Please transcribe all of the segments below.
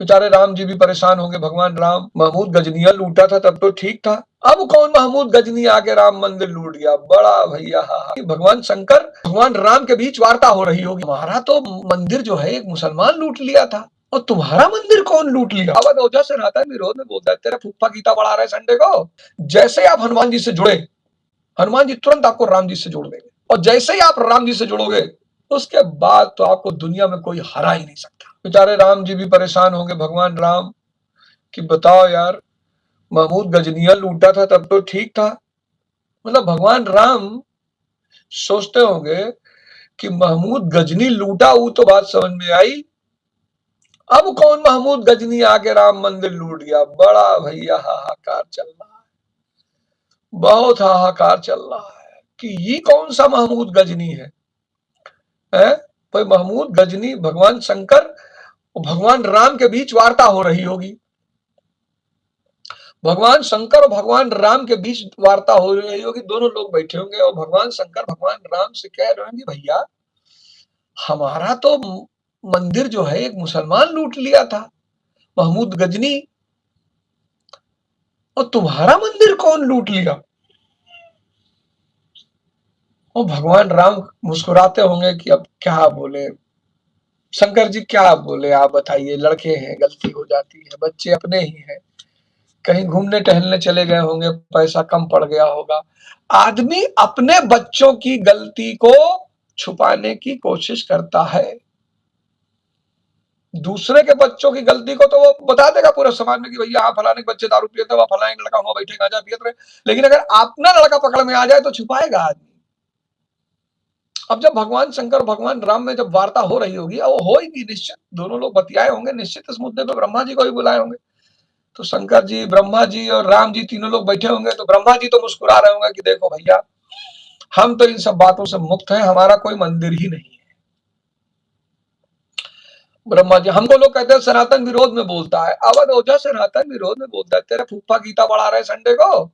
बेचारे राम जी भी परेशान होंगे। भगवान राम, महमूद गजनिया लूटा था तब तो ठीक था, अब कौन महमूद गजनी आके राम मंदिर लूट गया, बड़ा भैया। भगवान शंकर भगवान राम के बीच वार्ता हो रही होगी, हमारा तो मंदिर जो है एक मुसलमान लूट लिया था और तुम्हारा मंदिर कौन लूट लिया। अवध ओझा से रहता है विरोध में बोलता है तेरा फूफा गीता पढ़ा रहे संडे को। जैसे आप हनुमान जी से जुड़े, हनुमान जी तुरंत आपको राम जी से जोड़ देंगे, और जैसे ही आप राम जी से जुड़ोगे उसके बाद तो आपको दुनिया में कोई हरा ही नहीं सकता। बेचारे राम जी भी परेशान होंगे। भगवान राम कि बताओ यार, महमूद गजनिया लूटा था तब तो ठीक था। मतलब भगवान राम सोचते होंगे कि महमूद गजनी लूटा, वो तो बात समझ में आई, अब कौन महमूद गजनी आके राम मंदिर लूट गया, बड़ा भैया हाहाकार चल रहा है, बहुत हाहाकार चल रहा है कि ये कौन सा महमूद गजनी है। भाई महमूद गजनी भगवान शंकर और भगवान राम के बीच वार्ता हो रही होगी, भगवान शंकर और भगवान राम के बीच वार्ता हो रही होगी, दोनों लोग बैठे होंगे और भगवान शंकर भगवान राम से कह रहे होंगे भैया हमारा तो मंदिर जो है एक मुसलमान लूट लिया था, महमूद गजनी, और तुम्हारा मंदिर कौन लूट लिया। और भगवान राम मुस्कुराते होंगे कि अब क्या बोले, शंकर जी क्या बोले, आप बताइए, लड़के हैं गलती हो जाती है, बच्चे अपने ही हैं, कहीं घूमने टहलने चले गए होंगे, पैसा कम पड़ गया होगा। आदमी अपने बच्चों की गलती को छुपाने की कोशिश करता है, दूसरे के बच्चों की गलती को तो वो बता देगा पूरे समाज में कि भैया हाँ फलाने के बच्चे दारू पिए थे, वह फलाने लड़का वहां बैठे गांजा पिए थे, लेकिन अगर अपना लड़का पकड़ में आ जाए तो छुपाएगा आदमी। अब जब भगवान शंकर भगवान राम में जब वार्ता हो रही होगी, और होगी निश्चित, दोनों लोग बतियाए होंगे, निश्चित इस मुद्दे पर ब्रह्मा जी को भी बुलाए होंगे, तो शंकर जी ब्रह्मा जी और राम जी तीनों लोग बैठे होंगे, तो ब्रह्मा जी तो मुस्कुरा रहे होंगे कि देखो भैया हम तो इन सब बातों से मुक्त हैं, हमारा कोई मंदिर ही नहीं है। ब्रह्मा जी, हमको लोग कहते हैं सनातन विरोध में बोलता है, अवध ओझा सनातन विरोध में बोलता है, तेरे फूफा गीता पढ़ा रहे संडे को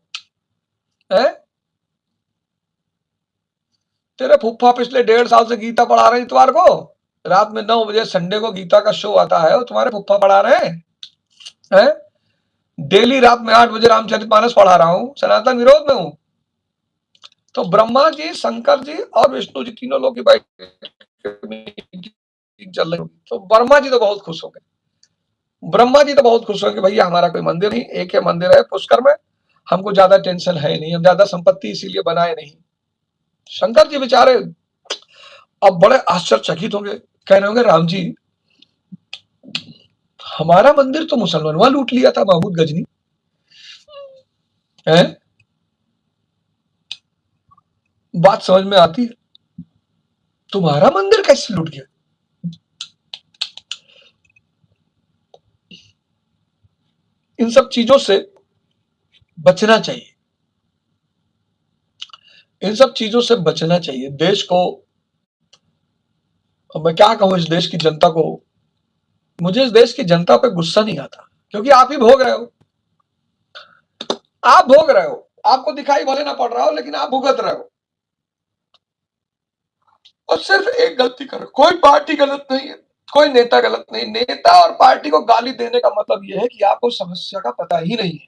है, तेरे फूफा पिछले 1.5 साल से गीता पढ़ा रहे इतवार को रात में 9 बजे संडे को गीता का शो आता है, और तुम्हारे फूफा पढ़ा रहे हैं। डेली रात में 8 बजे रामचरितमानस पढ़ा रहा हूं, सनातन विरोध में हूं। तो ब्रह्मा जी शंकर जी और विष्णु जी तीनों लोग की बैठक चल रही होगी, तो ब्रह्मा जी तो बहुत खुश हो गए, ब्रह्मा जी तो बहुत खुश हो गए भैया हमारा कोई मंदिर नहीं, एक ही मंदिर है पुष्कर में, हमको ज्यादा टेंशन है नहीं, हम ज्यादा संपत्ति इसीलिए बनाए नहीं। शंकर जी बेचारे अब बड़े आश्चर्यचकित होंगे, कह रहे होंगे राम जी हमारा मंदिर तो मुसलमानों लूट लिया था, महमूद गजनी है, बात समझ में आती है, तुम्हारा मंदिर कैसे लूट गया। इन सब चीजों से बचना चाहिए, इन सब चीजों से बचना चाहिए देश को। अब मैं क्या कहूं इस देश की जनता को, मुझे इस देश की जनता पे गुस्सा नहीं आता, क्योंकि आप ही भोग रहे हो, आप भोग रहे हो, आपको दिखाई भले ना पड़ रहा हो लेकिन आप भुगत रहे हो, और सिर्फ एक गलती कर, कोई पार्टी गलत नहीं है, कोई नेता गलत नहीं, नेता और पार्टी को गाली देने का मतलब यह है कि आपको समस्या का पता ही नहीं है।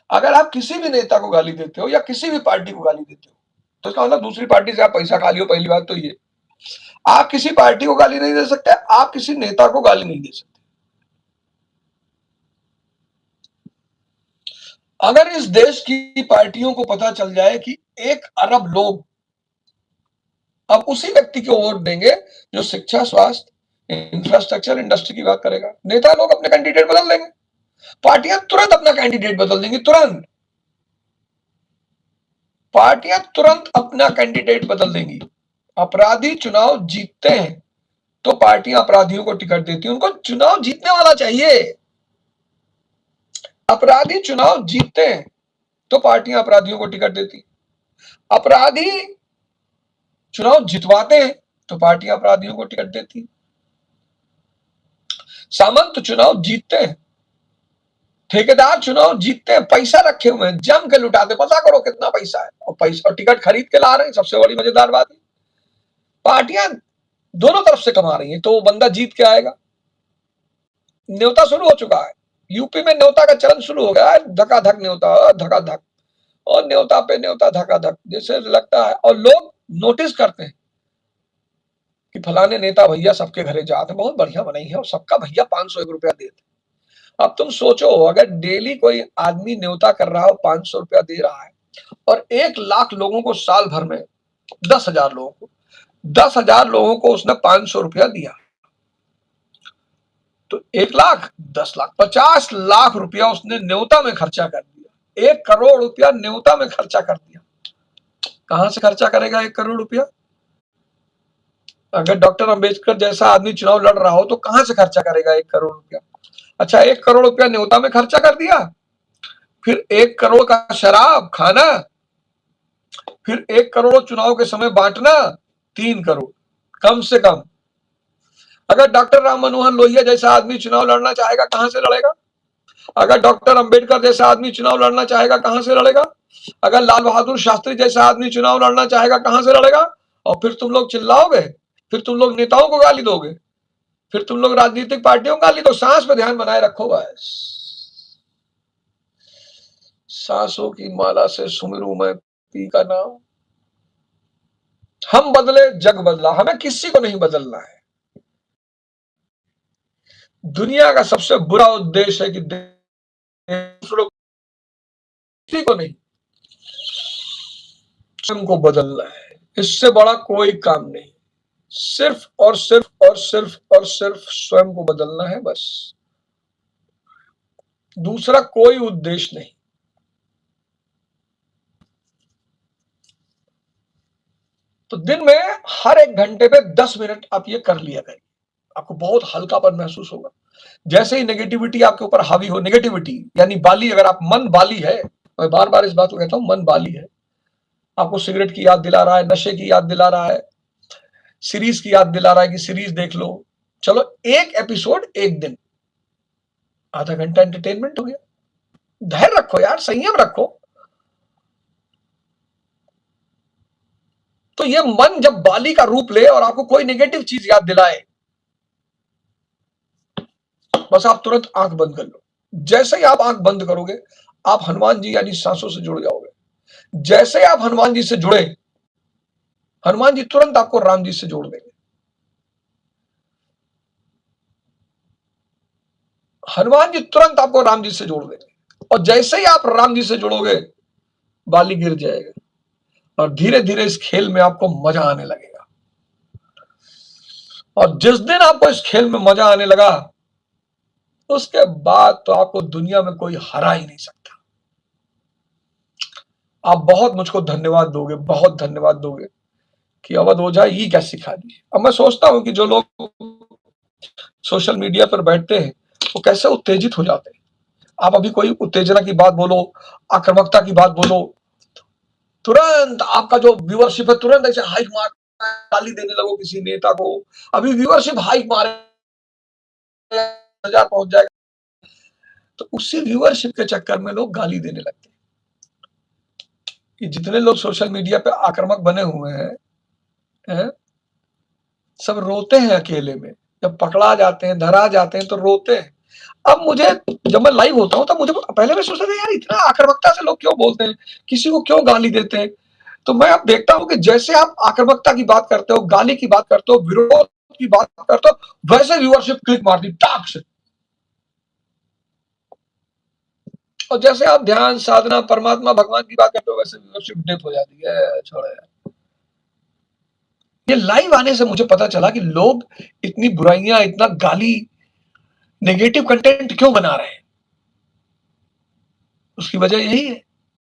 अगर आप किसी भी नेता को गाली देते हो या किसी भी पार्टी को गाली देते हो तो इसका मतलब दूसरी पार्टी से आप पैसा खा लियो, पहली बात तो ये, आप किसी पार्टी को गाली नहीं दे सकते, आप किसी नेता को गाली नहीं दे सकते। अगर इस देश की पार्टियों को पता चल जाए कि 1 अरब लोग अब उसी व्यक्ति को वोट देंगे जो शिक्षा, स्वास्थ्य, इंफ्रास्ट्रक्चर, इंडस्ट्री की बात करेगा, नेता लोग अपने कैंडिडेट बदल देंगे, पार्टियां तुरंत अपना कैंडिडेट बदल देंगी, तुरंत पार्टियां तुरंत अपना कैंडिडेट बदल देंगी। अपराधी चुनाव जीतते हैं तो पार्टियां अपराधियों को टिकट देती हैं, उनको चुनाव जीतने वाला चाहिए। अपराधी चुनाव जीतते हैं तो पार्टियां अपराधियों को टिकट देती, अपराधी चुनाव जितवाते हैं तो पार्टियां अपराधियों को टिकट देती, सामंत चुनाव जीतते हैं, ठेकेदार चुनाव जीतते हैं, पैसा रखे हुए हैं, जम के लुटाते, पता करो कितना पैसा है, और पैसा और टिकट खरीद के ला रहे हैं, सबसे बड़ी मजेदार बात है पार्टियां दोनों तरफ से कमा रही हैं, तो वो बंदा जीत के आएगा। न्योता शुरू हो चुका है। यूपी में न्योता का चलन शुरू हो गया है, धकाधक न्योता, धकाधक, और न्योता पे न्योता धकाधक जैसे लगता है। और लोग नोटिस करते हैं कि फलाने नेता भैया सबके घरे जाते, बहुत बढ़िया बनाई है, और सबका भैया 501 रुपया देते। अब तुम सोचो, अगर डेली कोई आदमी न्योता कर रहा हो, 500 रुपया दे रहा है, और 1 लाख लोगों को साल भर में, 10,000 लोगों को, 10,000 लोगों को उसने 500 रुपया दिया, तो 1 लाख, 10 लाख, 50 लाख रुपया उसने न्योता में खर्चा कर दिया। 1 करोड़ रुपया न्योता में खर्चा कर दिया। कहां से खर्चा करेगा 1 करोड़ रुपया? अगर डॉक्टर अंबेडकर जैसा आदमी चुनाव लड़ रहा हो तो कहां से खर्चा करेगा 1 करोड़ रुपया? अच्छा, 1 करोड़ रुपया न्योता में खर्चा कर दिया, फिर 1 करोड़ का शराब खाना, फिर 1 करोड़ चुनाव के समय बांटना, 3 करोड़ कम से कम। अगर डॉक्टर राम मनोहर लोहिया जैसा आदमी चुनाव लड़ना चाहेगा, कहां से लड़ेगा? अगर डॉक्टर अंबेडकर जैसा आदमी चुनाव लड़ना चाहेगा, कहां से लड़ेगा? अगर लाल बहादुर शास्त्री जैसा आदमी चुनाव लड़ना चाहेगा, कहां से लड़ेगा? और फिर तुम लोग चिल्लाओगे, फिर तुम लोग नेताओं को गाली दोगे, फिर तुम लोग राजनीतिक पार्टियों को गाली दो। सांस पे ध्यान बनाए रखो बस। सांसों की माला से सुमिरू मैं पी का नाम। हम बदले जग बदला, हमें किसी को नहीं बदलना है। दुनिया का सबसे बुरा उद्देश्य है कि दूसरों किसी को नहीं, स्वयं को बदलना है। इससे बड़ा कोई काम नहीं, सिर्फ और सिर्फ और सिर्फ और सिर्फ स्वयं को बदलना है बस, दूसरा कोई उद्देश्य नहीं। तो दिन में हर 1 घंटे पे 10 मिनट आप ये कर लिया करिए, आपको बहुत हल्कापन महसूस होगा। जैसे ही नेगेटिविटी आपके ऊपर हावी हो, नेगेटिविटी यानी बाली, अगर आप मन बाली है, मैं बार बार इस बात को कहता हूं, मन बाली है, आपको सिगरेट की याद दिला रहा है, नशे की याद दिला रहा है, सीरीज की याद दिला रहा है कि सीरीज देख लो, चलो एक एपिसोड एक दिन, आधा घंटा एंटरटेनमेंट हो गया। धैर्य रखो यार, संयम रखो। तो ये मन जब बाली का रूप ले और आपको कोई नेगेटिव चीज याद दिलाए, बस आप तुरंत आंख बंद कर लो। जैसे ही आप आंख बंद करोगे, आप हनुमान जी यानी सांसों से जुड़ जाओगे। जैसे ही आप हनुमान जी से जुड़े, हनुमान जी तुरंत आपको राम जी से जोड़ देंगे। हनुमान जी तुरंत आपको राम जी से जोड़ देंगे, और जैसे ही आप राम जी से जुड़ोगे, बाली गिर जाएगा, और धीरे धीरे इस खेल में आपको मजा आने लगेगा। और जिस दिन आपको इस खेल में मजा आने लगा, उसके बाद तो आपको दुनिया में कोई हरा ही नहीं सकता। आप बहुत मुझको धन्यवाद दोगे, बहुत धन्यवाद दोगे कि अवध ओझा ये क्या सिखा दी। अब मैं सोचता हूं कि जो लोग सोशल मीडिया पर बैठते हैं वो कैसे उत्तेजित हो जाते हैं। आप अभी कोई उत्तेजना की बात बोलो, आक्रामकता की बात बोलो, तुरंत आपका जो व्यूअरशिप है तुरंत ऐसे हाइक मार, गाली देने लगो किसी नेता को, अभी व्यूअरशिप हाइक मारे 1000 पहुंच जाएगा, तो उसी व्यूअरशिप के चक्कर में लोग गाली देने लगते हैं। ये जितने लोग सोशल मीडिया पे आक्रामक बने हुए हैं, सब रोते हैं अकेले में। जब पकड़ा जाते हैं, धरा जाते हैं तो रोते हैं। अब मुझे, जब मैं लाइव होता हूं तब मुझे पहले मैं सोचता था यार इतना आक्रामकता से लोग क्यों बोलते हैं, किसी को क्यों गाली देते हैं। तो मैं अब देखता हूं कि जैसे आप आक्रामकता की बात करते हो, गाली की बात करते हो, विरोध की बात करते हो, वैसे व्यूअरशिप क्लिक मार दी टाक से। और जैसे आप ध्यान, साधना, परमात्मा, भगवान की बात करते हो, वैसे व्यूअरशिप डिप हो जाती है। छोड़ो यार, ये लाइव आने से मुझे पता चला कि लोग इतनी बुराइयां, इतना गाली, नेगेटिव कंटेंट क्यों बना रहे हैं। उसकी वजह यही है